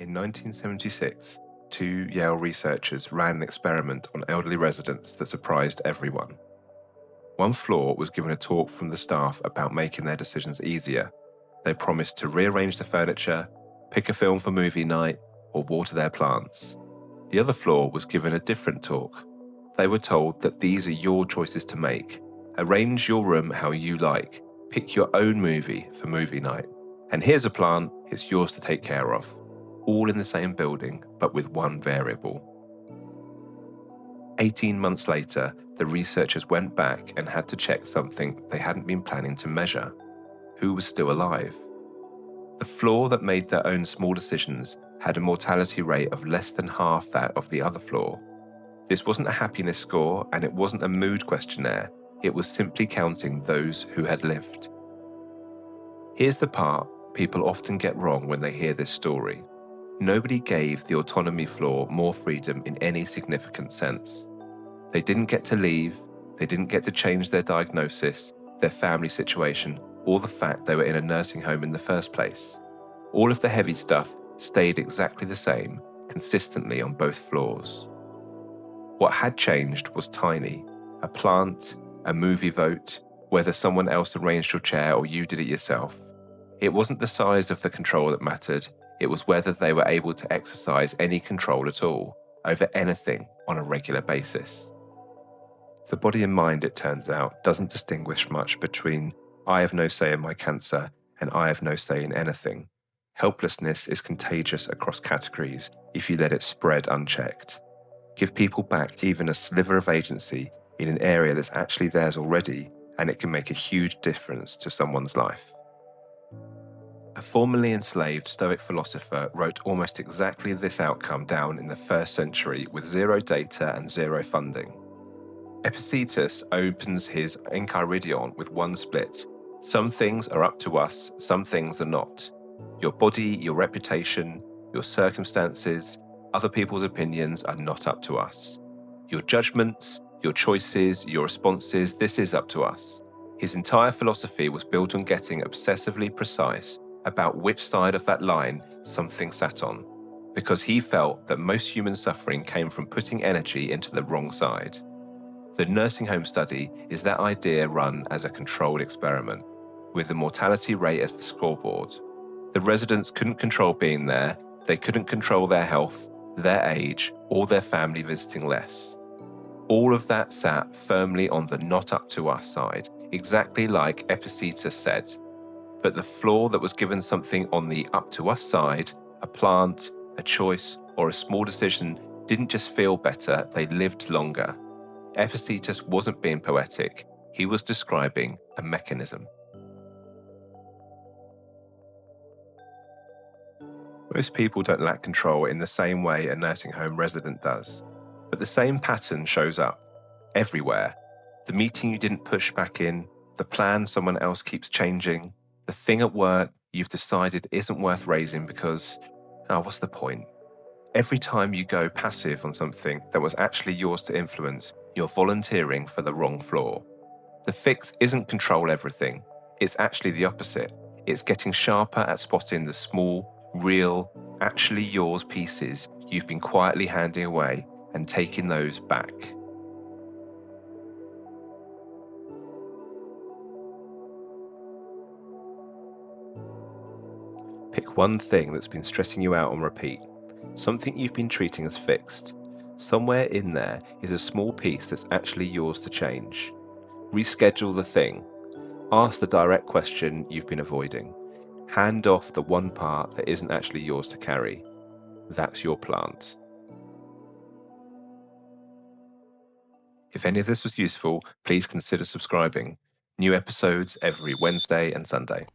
In 1976, two Yale researchers ran an experiment on elderly residents that surprised everyone. One floor was given a talk from the staff about making their decisions easier. They promised to rearrange the furniture, pick a film for movie night, or water their plants. The other floor was given a different talk. They were told that these are your choices to make. Arrange your room how you like. Pick your own movie for movie night. And here's a plant, it's yours to take care of. All in the same building, but with one variable. 18 months later, the researchers went back and had to check something they hadn't been planning to measure. Who was still alive? The floor that made their own small decisions had a mortality rate of less than half that of the other floor. This wasn't a happiness score, and it wasn't a mood questionnaire. It was simply counting those who had lived. Here's the part people often get wrong when they hear this story. Nobody gave the autonomy floor more freedom in any significant sense. They didn't get to leave, they didn't get to change their diagnosis, their family situation, or the fact they were in a nursing home in the first place. All of the heavy stuff stayed exactly the same, consistently on both floors. What had changed was tiny: a plant, a movie vote, whether someone else arranged your chair or you did it yourself. It wasn't the size of the control that mattered, it was whether they were able to exercise any control at all, over anything on a regular basis. The body and mind, it turns out, doesn't distinguish much between I have no say in my cancer and I have no say in anything. Helplessness is contagious across categories if you let it spread unchecked. Give people back even a sliver of agency in an area that's actually theirs already, and it can make a huge difference to someone's life. A formerly enslaved Stoic philosopher wrote almost exactly this outcome down in the 1st century with zero data and zero funding. Epictetus opens his Enchiridion with one split. Some things are up to us, some things are not. Your body, your reputation, your circumstances, other people's opinions are not up to us. Your judgments, your choices, your responses, this is up to us. His entire philosophy was built on getting obsessively precise about which side of that line something sat on, because he felt that most human suffering came from putting energy into the wrong side. The nursing home study is that idea run as a controlled experiment, with the mortality rate as the scoreboard. The residents couldn't control being there, they couldn't control their health, their age, or their family visiting less. All of that sat firmly on the not up to us side, exactly like Epictetus said. But the floor that was given something on the up to us side, a plant, a choice, or a small decision, didn't just feel better, they lived longer. Epictetus wasn't being poetic, he was describing a mechanism. Most people don't lack control in the same way a nursing home resident does, but the same pattern shows up everywhere. The meeting you didn't push back in, the plan someone else keeps changing, the thing at work you've decided isn't worth raising because, what's the point? Every time you go passive on something that was actually yours to influence, you're volunteering for the wrong floor. The fix isn't control everything, it's actually the opposite. It's getting sharper at spotting the small, real, actually yours pieces you've been quietly handing away and taking those back. Pick one thing that's been stressing you out on repeat, something you've been treating as fixed. Somewhere in there is a small piece that's actually yours to change. Reschedule the thing. Ask the direct question you've been avoiding. Hand off the one part that isn't actually yours to carry. That's your plant. If any of this was useful, please consider subscribing. New episodes every Wednesday and Sunday.